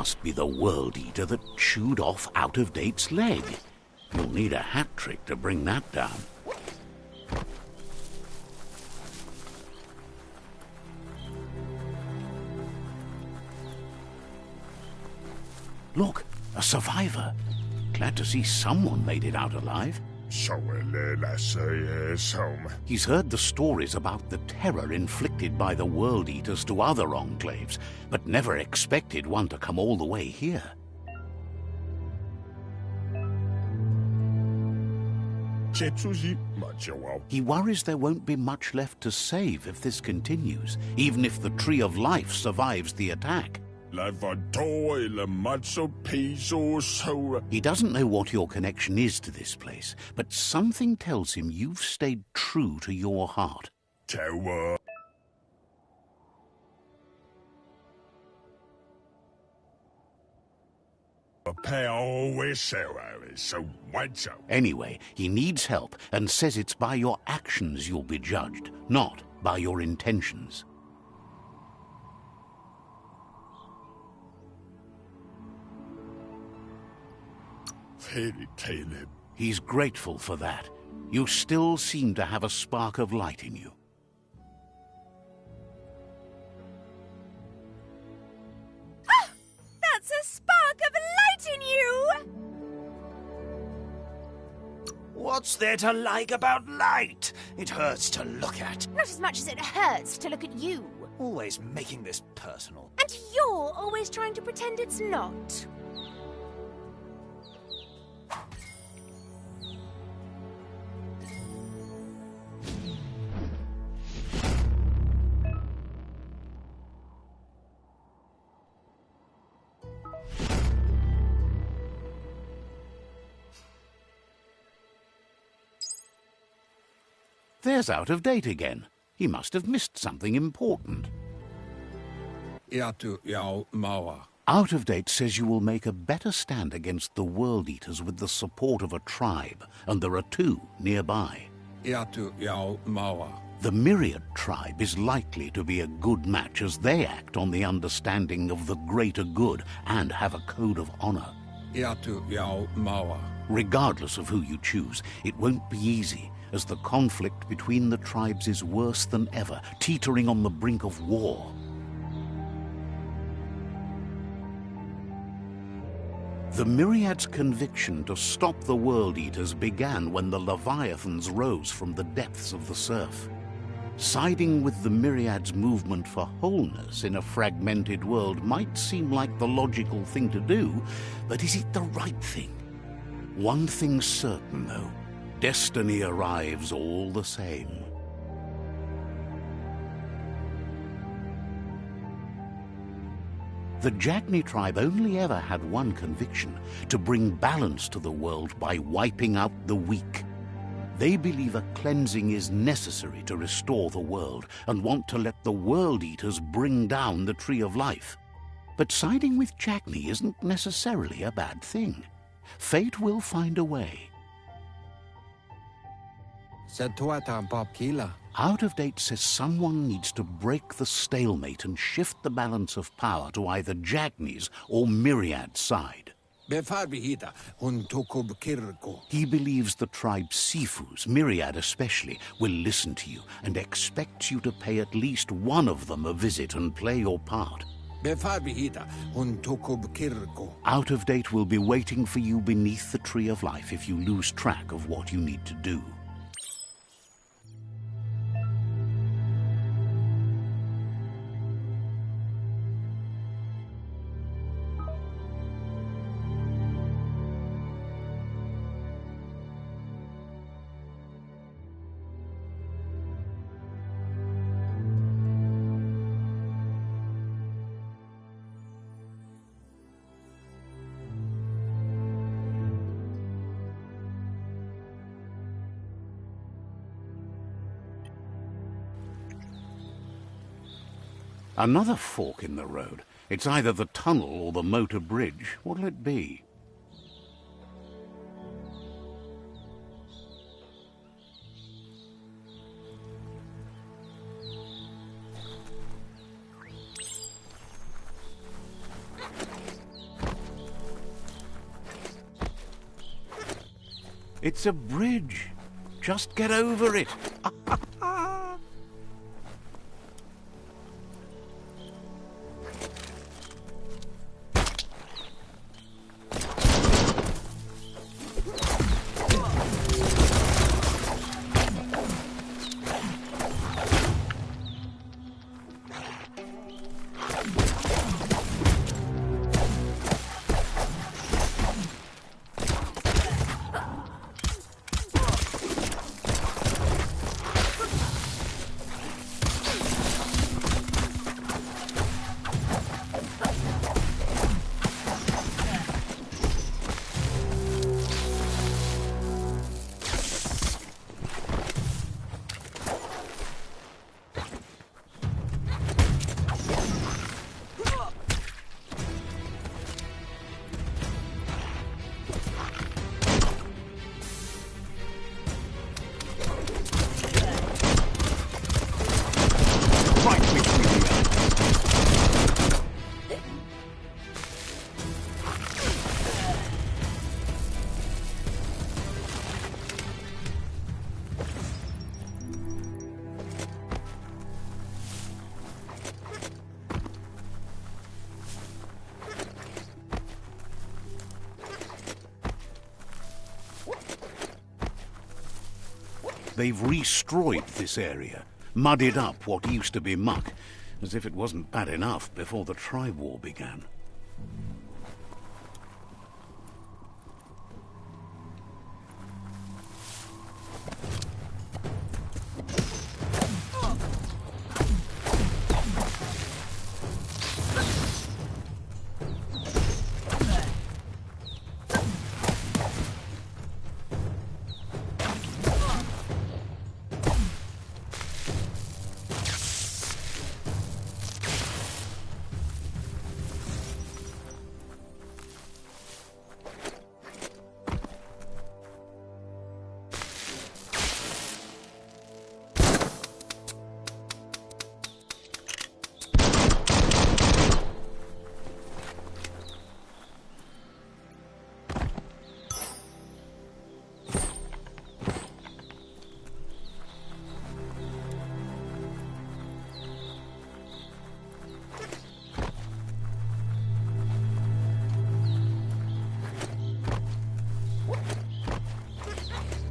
must be the World Eater that chewed off Out-of-Date's leg. You'll need a hat trick to bring that down. Look, a survivor. Glad to see someone made it out alive. He's heard the stories about the terror inflicted by the World Eaters to other enclaves, but never expected one to come all the way here. He worries there won't be much left to save if this continues, even if the Tree of Life survives the attack. He doesn't know what your connection is to this place, but something tells him you've stayed true to your heart. Anyway, he needs help and says it's by your actions you'll be judged, not by your intentions. He's grateful for that. You still seem to have a spark of light in you. Ah! That's a spark of light in you! What's there to like about light? It hurts to look at. Not as much as it hurts to look at you. Always making this personal. And you're always trying to pretend it's not. There's Out-of-Date again. He must have missed something important. Out-of-Date says you will make a better stand against the World Eaters with the support of a tribe, and there are two nearby. The Myriad tribe is likely to be a good match as they act on the understanding of the greater good and have a code of honor. Regardless of who you choose, it won't be easy, as the conflict between the tribes is worse than ever, teetering on the brink of war. The Myriad's conviction to stop the World Eaters began when the Leviathans rose from the depths of the surf. Siding with the Myriad's movement for wholeness in a fragmented world might seem like the logical thing to do, but is it the right thing? One thing's certain, though. Destiny arrives all the same. The Jagni tribe only ever had one conviction: to bring balance to the world by wiping out the weak. They believe a cleansing is necessary to restore the world and want to let the World Eaters bring down the Tree of Life. But siding with Jagni isn't necessarily a bad thing. Fate will find a way. Out-of-Date says someone needs to break the stalemate and shift the balance of power to either Jagni's or Myriad's side. He believes the tribe Sifus, Myriad especially, will listen to you and expects you to pay at least one of them a visit and play your part. Out-of-Date will be waiting for you beneath the Tree of Life if you lose track of what you need to do. Another fork in the road. It's either the tunnel or the motor bridge. What'll it be? It's a bridge. Just get over it. They've destroyed this area, muddied up what used to be muck, as if it wasn't bad enough before the tribe war began.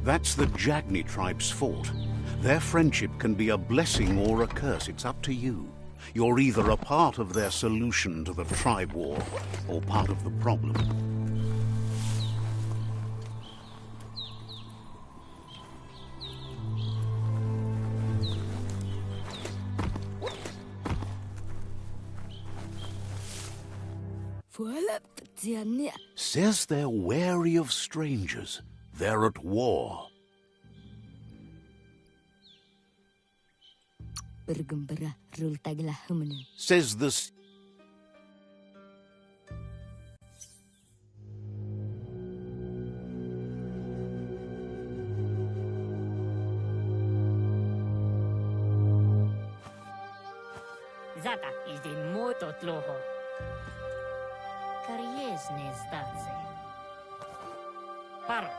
That's the Jagni tribe's fort. Their friendship can be a blessing or a curse. It's up to you. You're either a part of their solution to the tribe war or part of the problem. Says they're wary of strangers. They're at war. Says this. Zata is the moto tloho. Kariesne stace. Paro.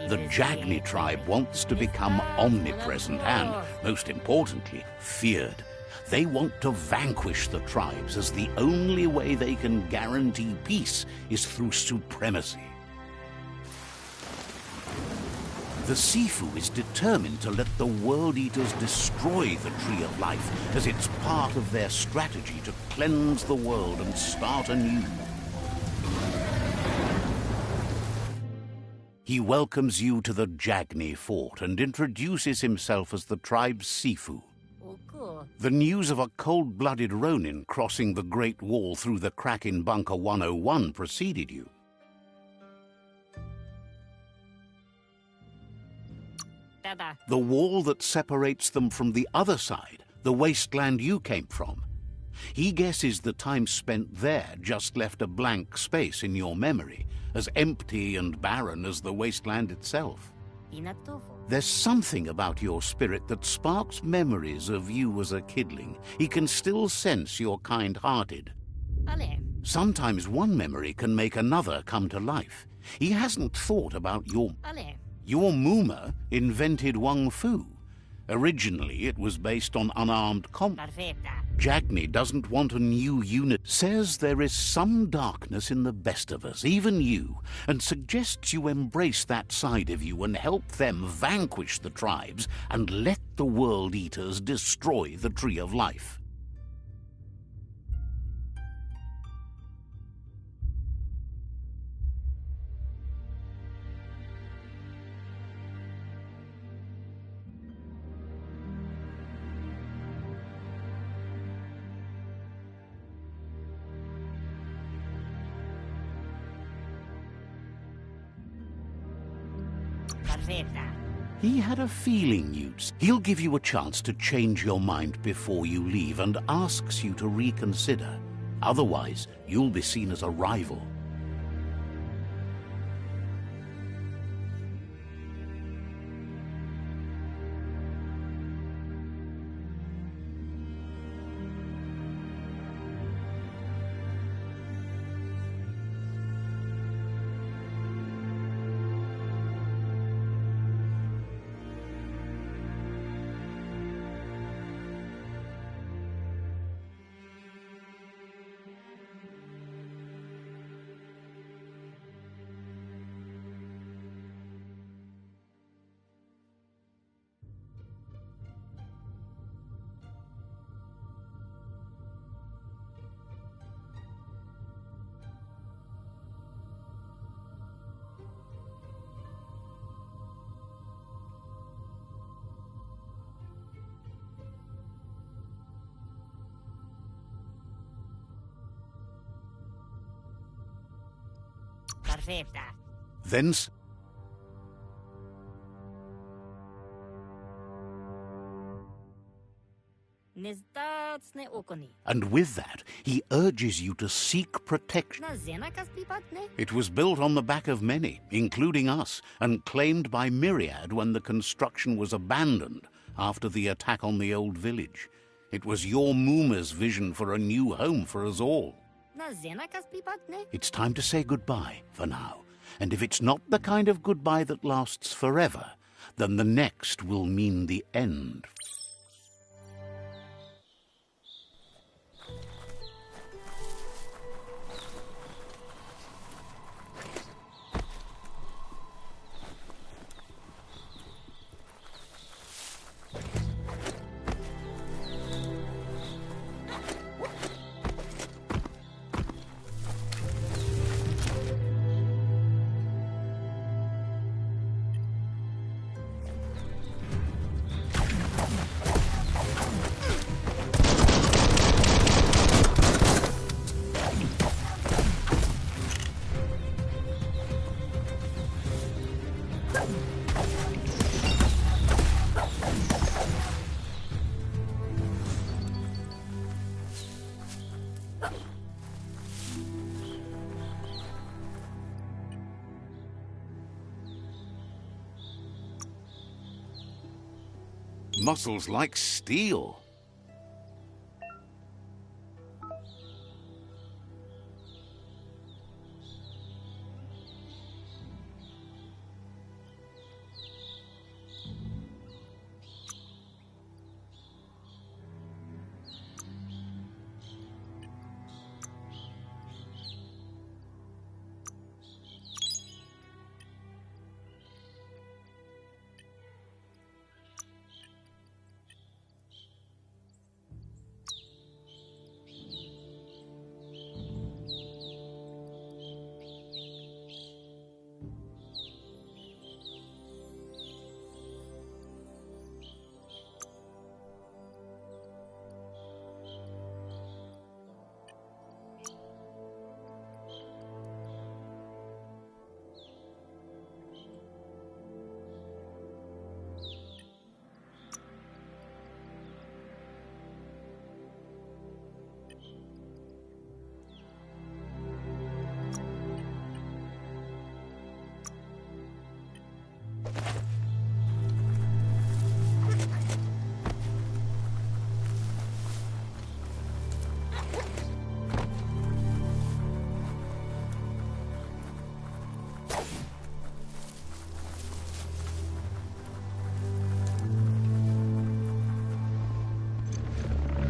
The Jagni tribe wants to become omnipresent and, most importantly, feared. They want to vanquish the tribes, as the only way they can guarantee peace is through supremacy. The Sifu is determined to let the World Eaters destroy the Tree of Life, as it's part of their strategy to cleanse the world and start anew. He welcomes you to the Jagni fort and introduces himself as the tribe's Sifu. The news of a cold-blooded Ronin crossing the Great Wall through the crack in Bunker 101 preceded you. The wall that separates them from the other side, the wasteland you came from. He guesses the time spent there just left a blank space in your memory, as empty and barren as the wasteland itself. There's something about your spirit that sparks memories of you as a kidling. He can still sense you're kind-hearted. Sometimes one memory can make another come to life. He hasn't thought about Ale. Your Moomer invented Wung Fu. Originally, it was based on unarmed Perfecta. Jagni doesn't want a new unit. Says there is some darkness in the best of us, even you, and suggests you embrace that side of you and help them vanquish the tribes and let the World Eaters destroy the Tree of Life. Perfecta. He had a feeling He'll give you a chance to change your mind before you leave and asks you to reconsider. Otherwise, you'll be seen as a rival. Perfecta. Then Nezdatsne okoni. and with that, he urges you to seek protection. Na zenakas pipatne. It was built on the back of many, including us, and claimed by Myriad when the construction was abandoned after the attack on the old village. It was your Moomer's vision for a new home for us all. Na zenakas pipatne. It's time to say goodbye for now. And if it's not the kind of goodbye that lasts forever, then the next will mean the end. Muscles like steel.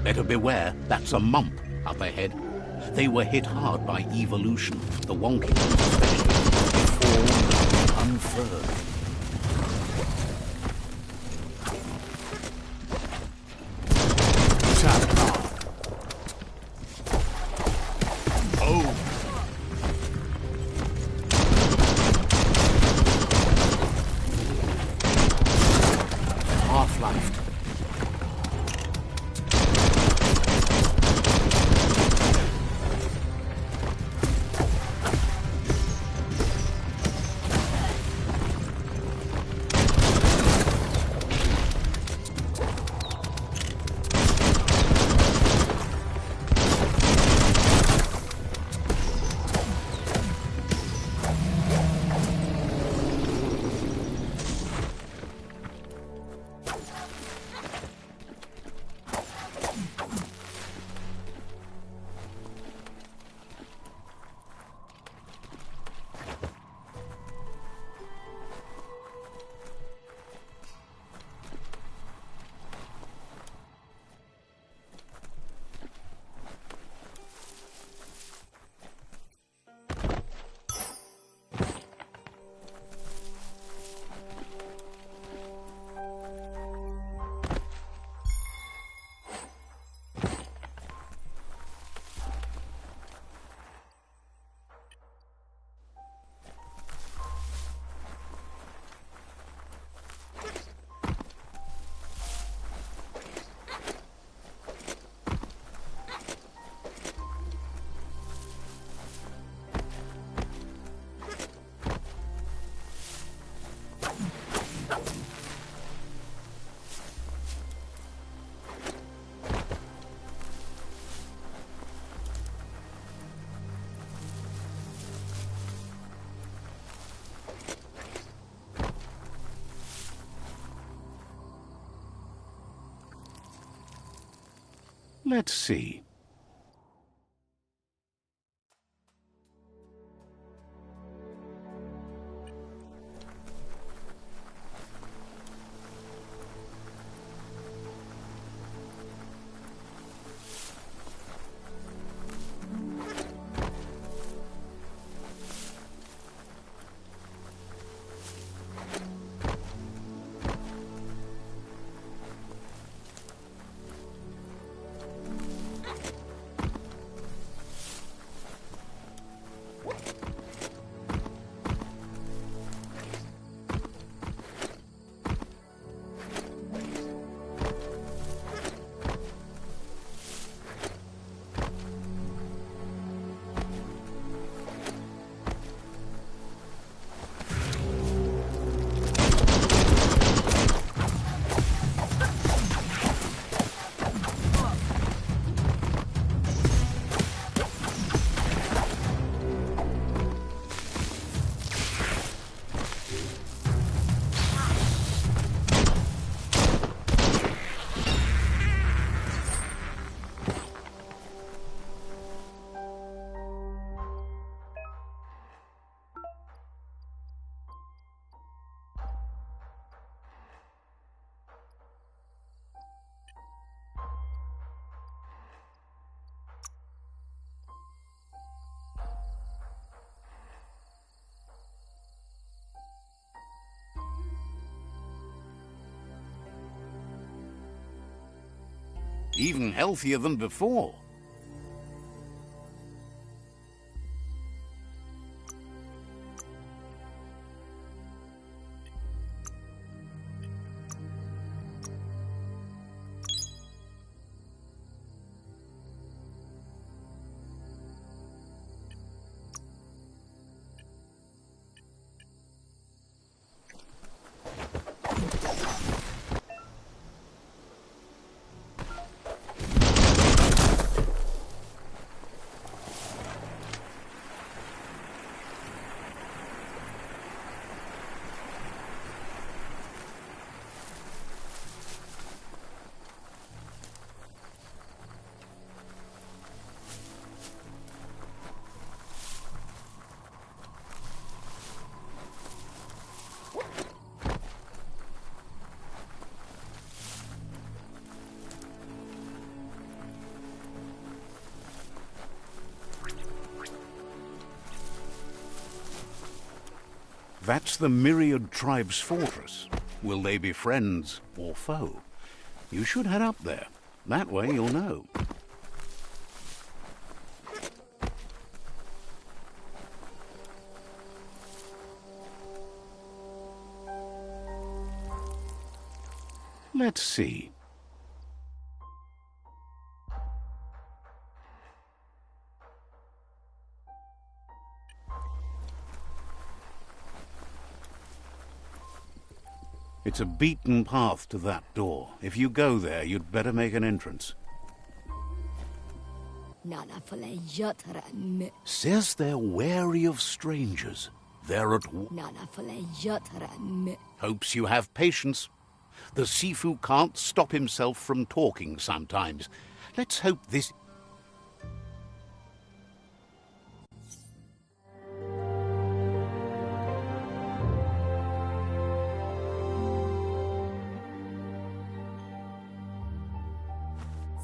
Better beware, that's a mump up ahead. They were hit hard by evolution, the wonky ones especially. They formed and unfurled. Oh! Half-lifed. Let's see. Even healthier than before. That's the Myriad tribe's fortress. Will they be friends or foe? You should head up there. That way you'll know. Let's see. It's a beaten path to that door. If you go there, you'd better make an entrance. Says they're wary of strangers. They're at war. Hopes you have patience. The Sifu can't stop himself from talking sometimes. Let's hope this...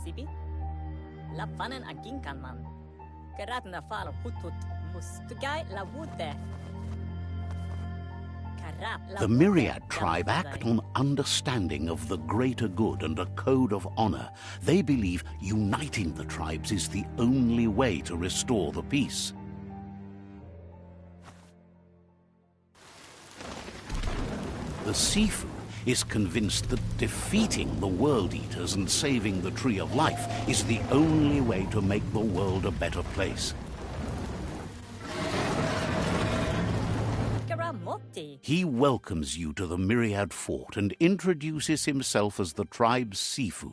Sipi? La panen aginkan man. Gerat na falo hutut mustugai la wute. The Myriad tribe act on understanding of the greater good and a code of honor. They believe uniting the tribes is the only way to restore the peace. The Sifu is convinced that defeating the World Eaters and saving the Tree of Life is the only way to make the world a better place. He welcomes you to the Myriad Fort and introduces himself as the tribe's Sifu.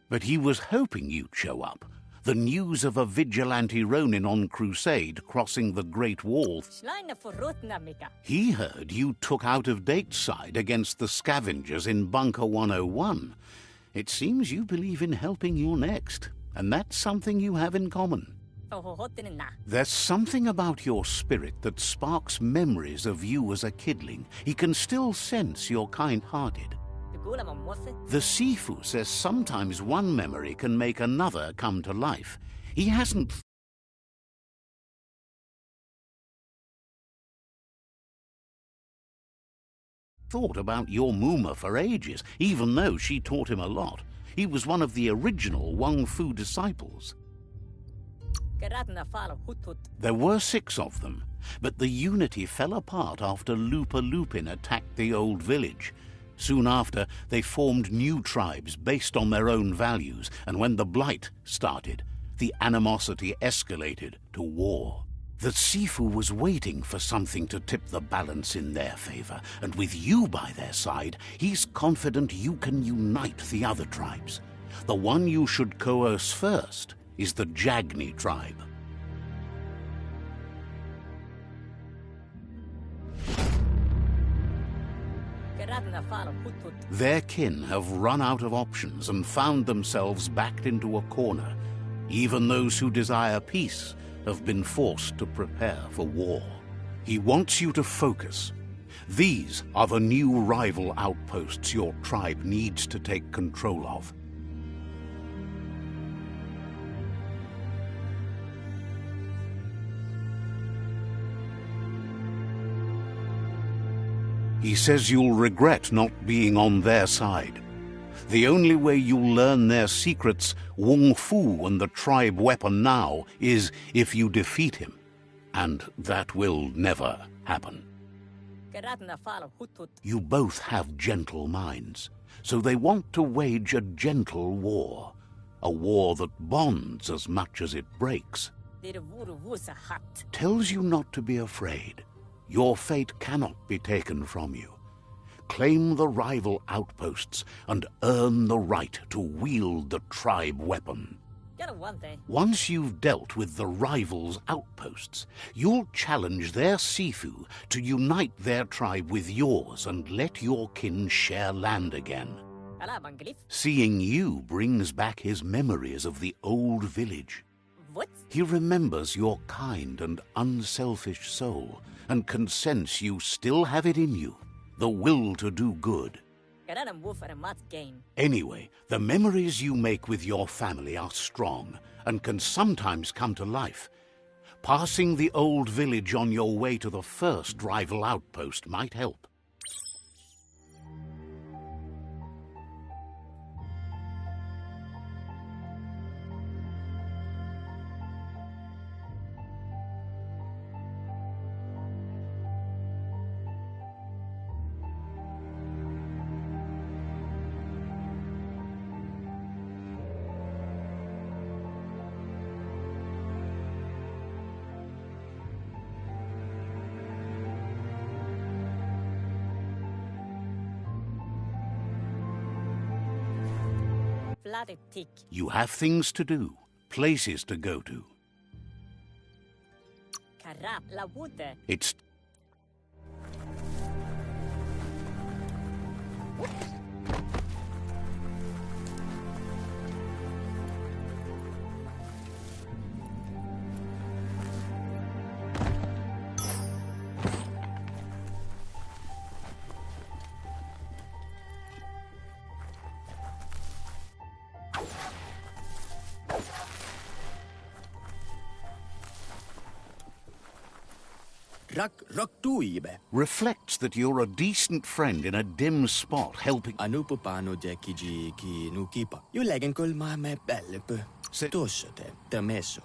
But he was hoping you'd show up. The news of a vigilante Ronin on crusade crossing the Great Wall. He heard you took out-of-date side against the scavengers in Bunker 101. It seems you believe in helping your next, and that's something you have in common. There's something about your spirit that sparks memories of you as a kidling. He can still sense you're kind-hearted. The Sifu says sometimes one memory can make another come to life. He hasn't thought about your Muma for ages, even though she taught him a lot. He was one of the original Wang Fu disciples. There were 6 of them, but the unity fell apart after Lupa Lupin attacked the old village. Soon after, they formed new tribes based on their own values, and when the Blight started, the animosity escalated to war. The Sifu was waiting for something to tip the balance in their favor, and with you by their side, he's confident you can unite the other tribes. The one you should coerce first is the Jagni tribe. Their kin have run out of options and found themselves backed into a corner. Even those who desire peace have been forced to prepare for war. He wants you to focus. These are the new rival outposts your tribe needs to take control of. He says you'll regret not being on their side. The only way you'll learn their secrets, Wung Fu and the tribe weapon now, is if you defeat him. And that will never happen. You both have gentle minds, so they want to wage a gentle war. A war that bonds as much as it breaks. Tells you not to be afraid. Your fate cannot be taken from you. Claim the rival outposts and earn the right to wield the tribe weapon. Once you've dealt with the rivals' outposts, you'll challenge their Sifu to unite their tribe with yours and let your kin share land again. Seeing you brings back his memories of the old village. He remembers your kind and unselfish soul, and can sense you still have it in you, the will to do good. Anyway, the memories you make with your family are strong and can sometimes come to life. Passing the old village on your way to the first rival outpost might help. Vladetik. You have things to do, places to go to. Karap la wute. It's reflects that you're a decent friend in a dim spot helping. Ano po paano Jackie G ki nukipa? Yung legen kol mame belle pe. Se tosso te meso.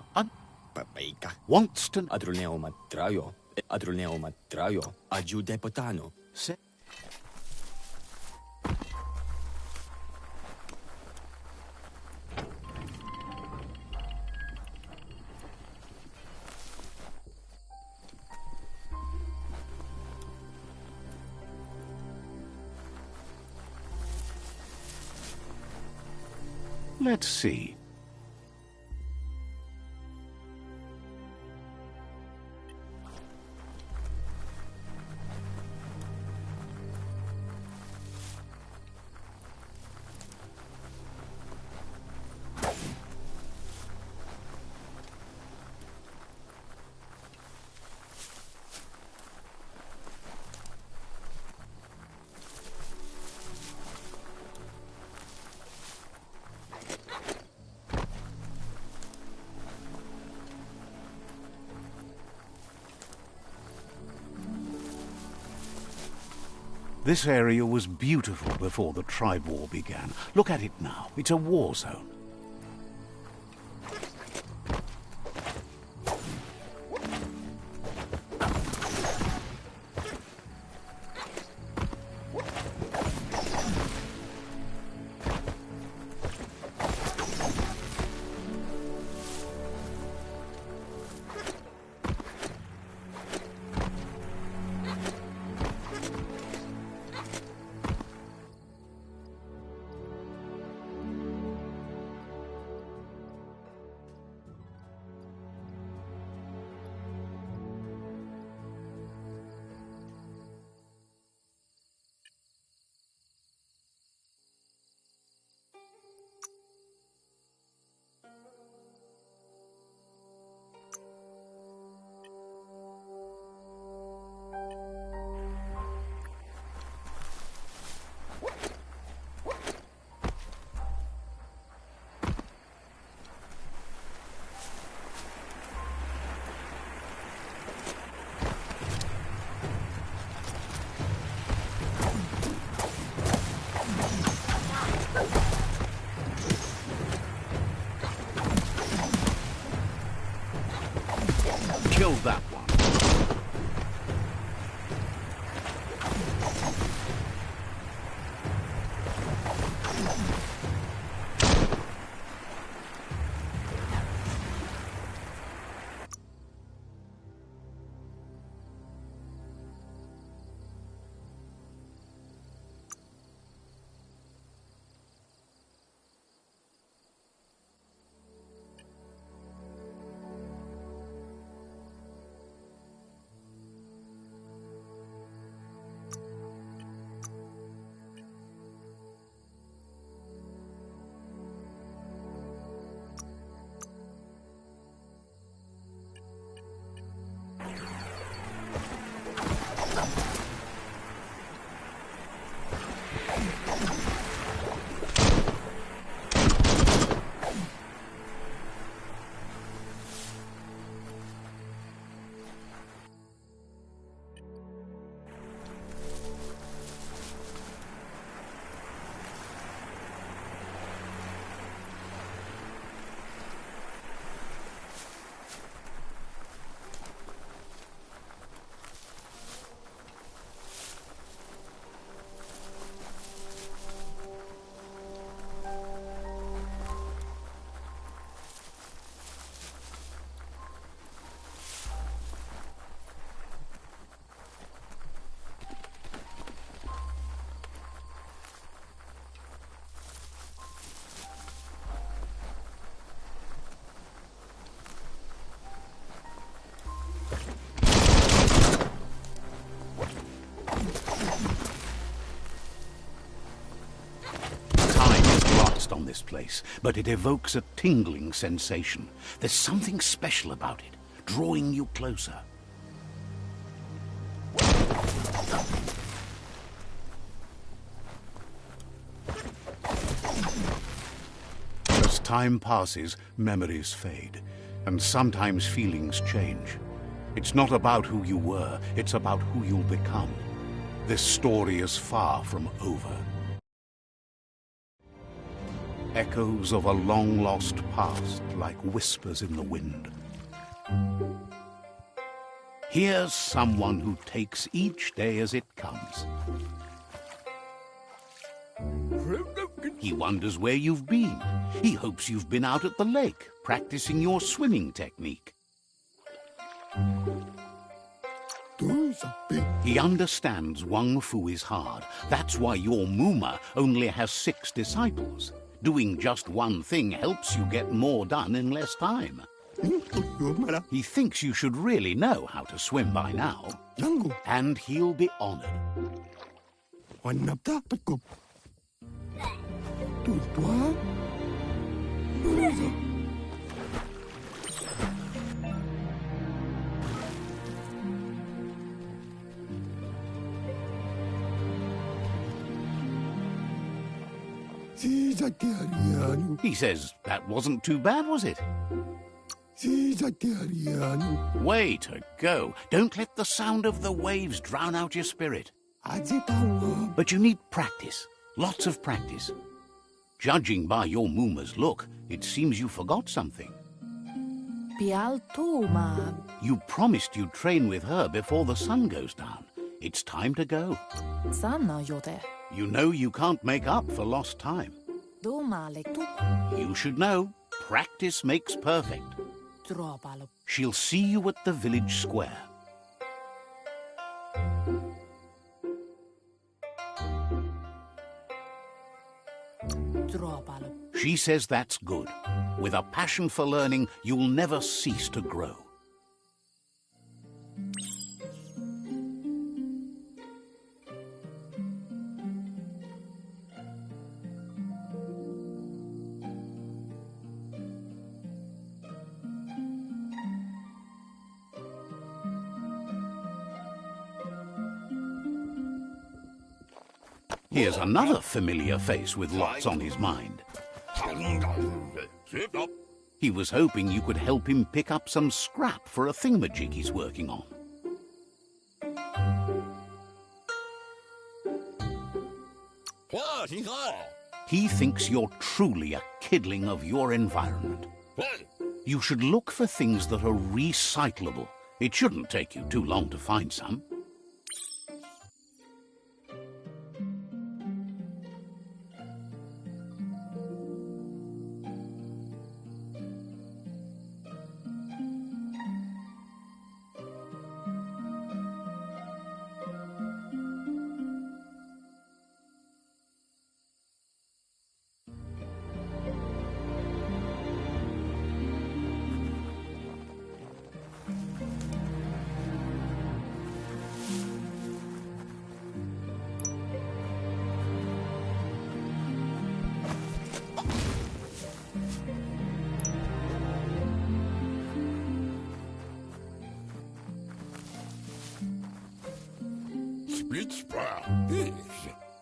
Papaika. Wants to Adruneo matrayo. Adruneo matrayo. Aju depotano. Se. Let's see. This area was beautiful before the tribe war began. Look at it now. It's a war zone. Killed that one. dust on this place, but it evokes a tingling sensation. There's something special about it, drawing you closer. As time passes, memories fade, and sometimes feelings change. It's not about who you were, it's about who you'll become. This story is far from over. Echoes of a long-lost past, like whispers in the wind. Here's someone who takes each day as it comes. He wonders where you've been. He hopes you've been out at the lake, practicing your swimming technique. He understands Wang Fu is hard. That's why your Muma only has 6 disciples. Doing just one thing helps you get more done in less time. He thinks you should really know how to swim by now. And he'll be honored. He says, that wasn't too bad, was it? Way to go. Don't let the sound of the waves drown out your spirit. But you need practice. Lots of practice. Judging by your Muma's look, it seems you forgot something. You promised you'd train with her before the sun goes down. It's time to go. You know you can't make up for lost time. You should know, practice makes perfect. She'll see you at the village square. She says that's good. With a passion for learning, you'll never cease to grow. Here's another familiar face with lots on his mind. He was hoping you could help him pick up some scrap for a thingamajig he's working on. He thinks you're truly a kidling of your environment. You should look for things that are recyclable. It shouldn't take you too long to find some.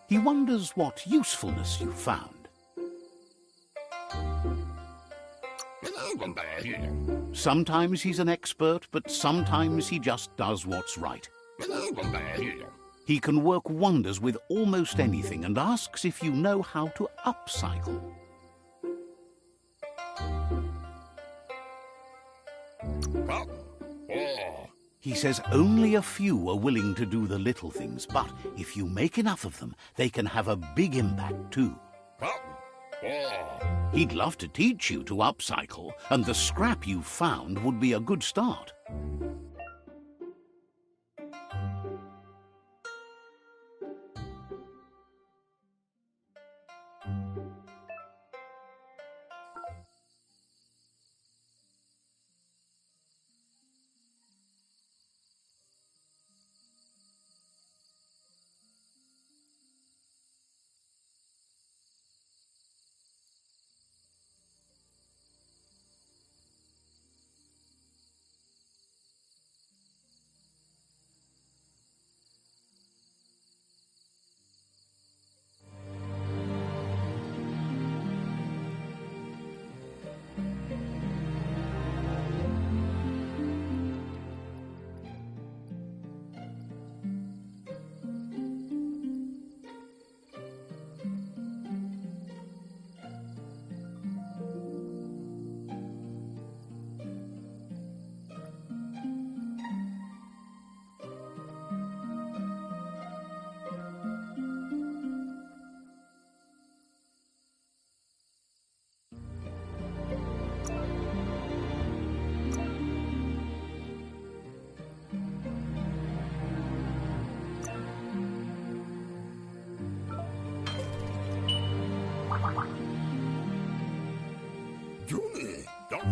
He wonders what usefulness you found. Sometimes he's an expert, but sometimes he just does what's right. He can work wonders with almost anything and asks if you know how to upcycle. He says only a few are willing to do the little things, but if you make enough of them, they can have a big impact too. He'd love to teach you to upcycle, and the scrap you found would be a good start.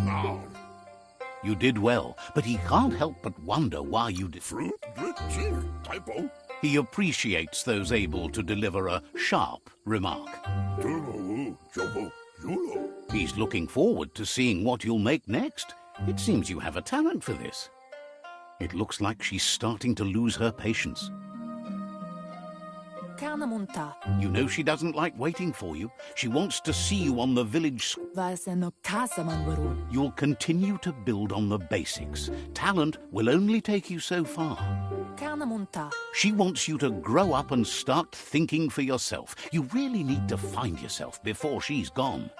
now. You did well, but he can't help but wonder why you did. Fruit, typo. He appreciates those able to deliver a sharp remark. He's looking forward to seeing what you'll make next. It seems you have a talent for this. It looks like she's starting to lose her patience. You know she doesn't like waiting for you. She wants to see you on the village. You'll continue to build on the basics. Talent will only take you so far. She wants you to grow up and start thinking for yourself. You really need to find yourself before she's gone.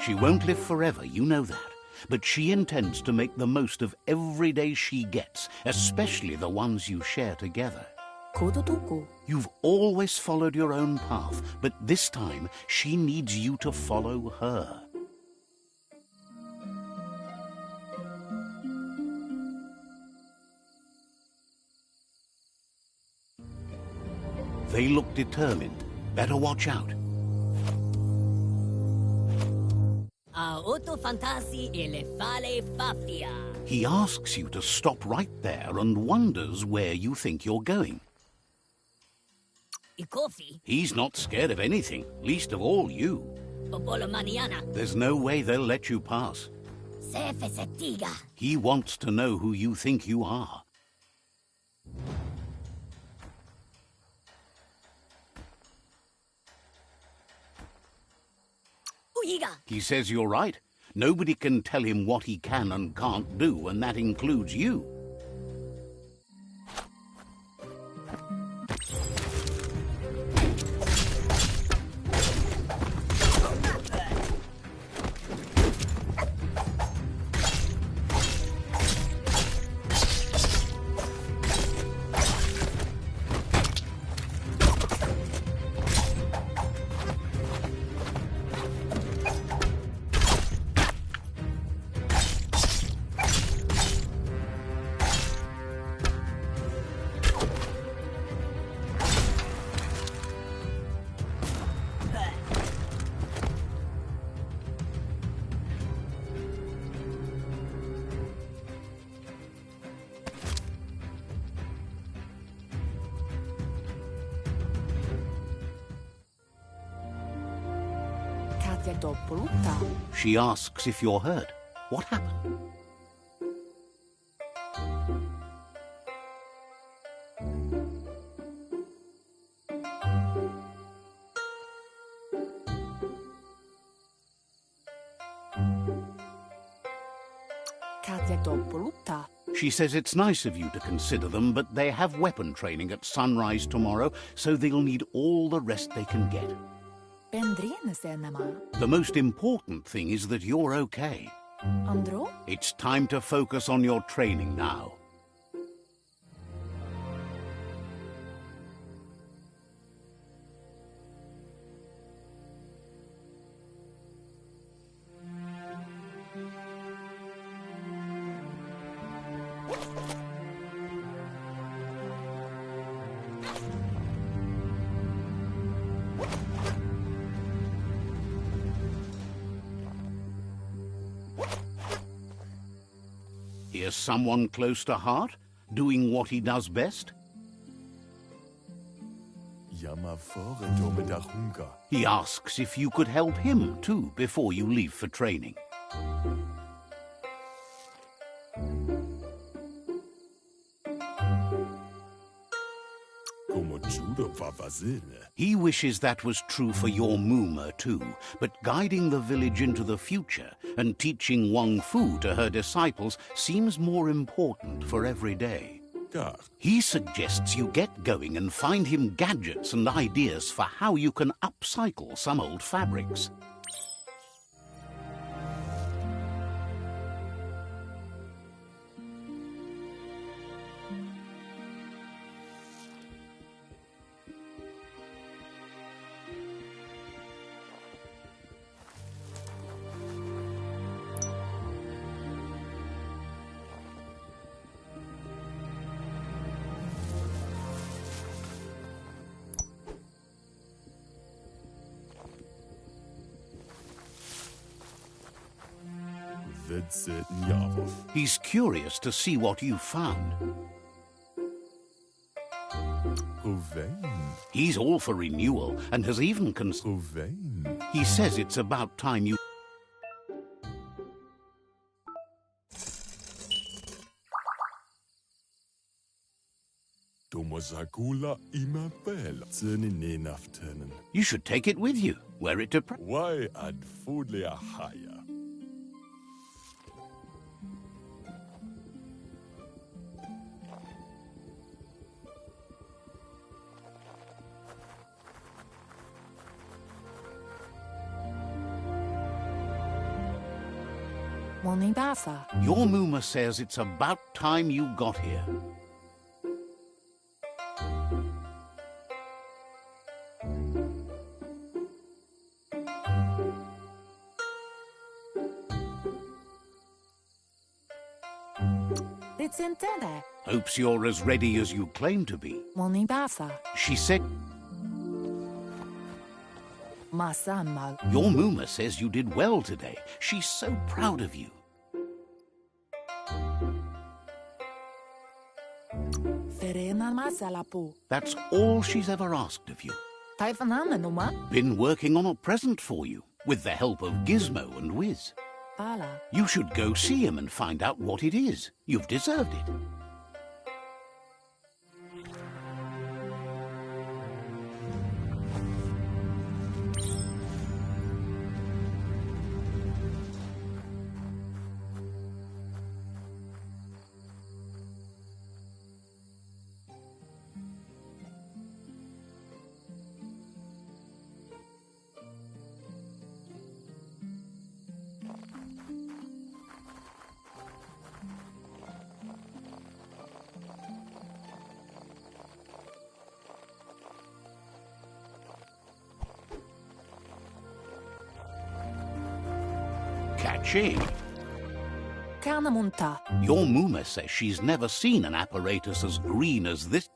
She won't live forever, you know that. But she intends to make the most of every day she gets, especially the ones you share together. You've always followed your own path, but this time she needs you to follow her. They look determined. Better watch out. He asks you to stop right there and wonders where you think you're going. He's not scared of anything, least of all you. There's no way they'll let you pass. He wants to know who you think you are. He says you're right. Nobody can tell him what he can and can't do, and that includes you. She asks if you're hurt. What happened? She says it's nice of you to consider them, but they have weapon training at sunrise tomorrow, so they'll need all the rest they can get. The most important thing is that you're okay. It's time to focus on your training now. Here's someone close to heart, doing what he does best. He asks if you could help him, too, before you leave for training. He wishes that was true for your Muma, too, but guiding the village into the future and teaching Wang Fu to her disciples seems more important for every day. He suggests you get going and find him gadgets and ideas for how you can upcycle some old fabrics. He's curious to see what you found. He's all for renewal and has even He says it's about time you... You should take it with you. Wear it to... Why ad fudlia haya? Your Muma says it's about time you got here. Hopes you're as ready as you claim to be. She said... Your Muma says you did well today. She's so proud of you. That's all she's ever asked of you. Been working on a present for you, with the help of Gizmo and Wiz. You should go see him and find out what it is. You've deserved it. Catchy. Your Muma says she's never seen an apparatus as green as this.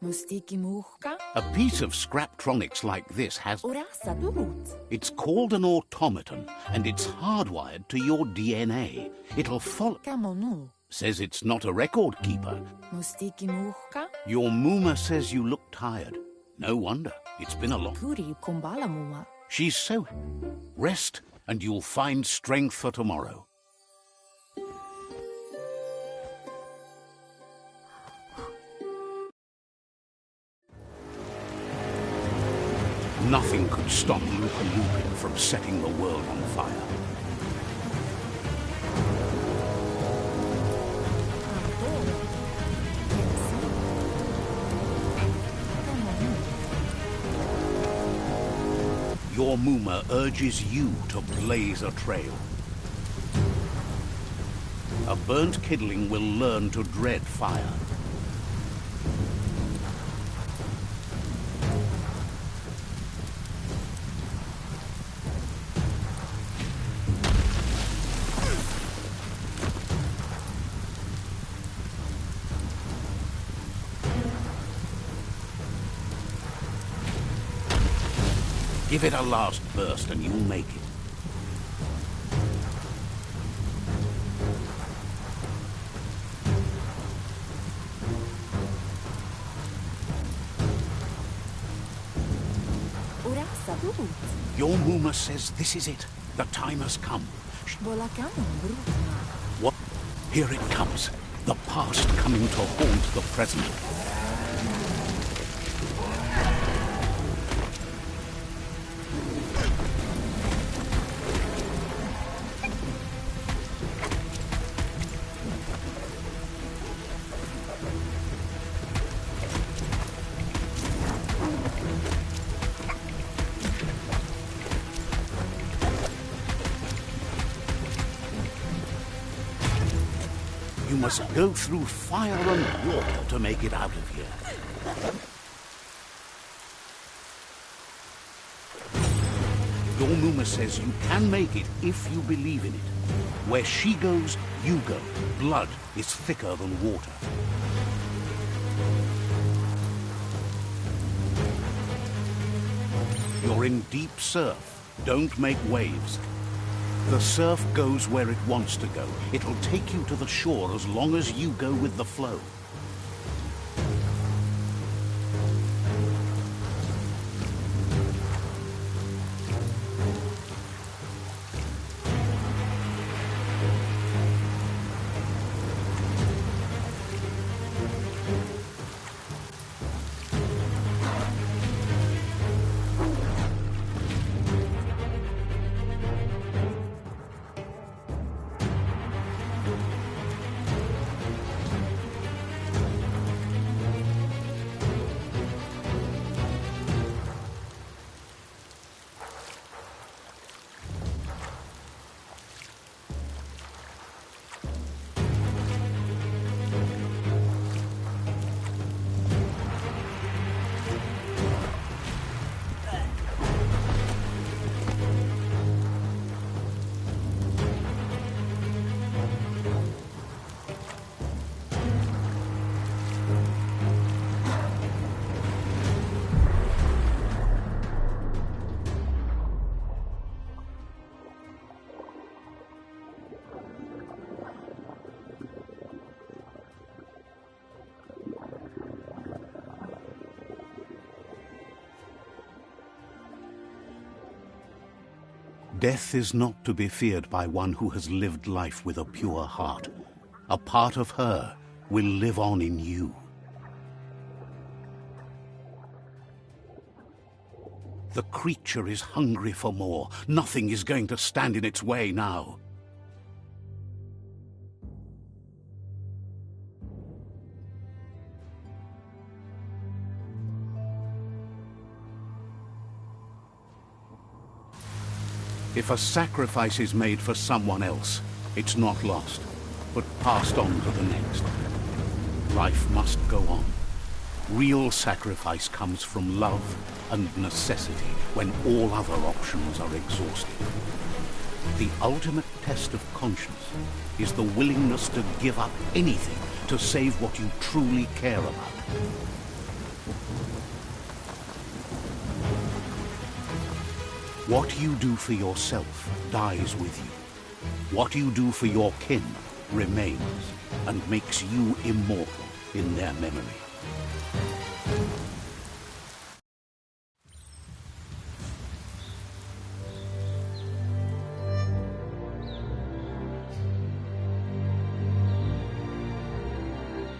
A piece of Scraptronics like this has... It's called an automaton, and it's hardwired to your DNA. It'll follow... Says it's not a record keeper. Your Muma says you look tired. No wonder. It's been a long... She's so... Rest, and you'll find strength for tomorrow. Nothing could stop Luka Lupin from setting the world on fire. Your Muma urges you to blaze a trail. A burnt kidling will learn to dread fire. Give it a last burst and you'll make it. Your Muma says this is it. The time has come. What? Here it comes. The past coming to haunt the present. You must go through fire and water to make it out of here. Your Muma says you can make it if you believe in it. Where she goes, you go. Blood is thicker than water. You're in deep surf. Don't make waves. The surf goes where it wants to go. It'll take you to the shore as long as you go with the flow. Death is not to be feared by one who has lived life with a pure heart. A part of her will live on in you. The creature is hungry for more. Nothing is going to stand in its way now. If a sacrifice is made for someone else, it's not lost, but passed on to the next. Life must go on. Real sacrifice comes from love and necessity when all other options are exhausted. The ultimate test of conscience is the willingness to give up anything to save what you truly care about. What you do for yourself dies with you. What you do for your kin remains and makes you immortal in their memory.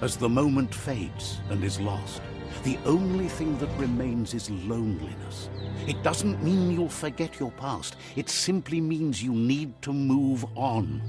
As the moment fades and is lost, the only thing that remains is loneliness. It doesn't mean you'll forget your past. It simply means you need to move on.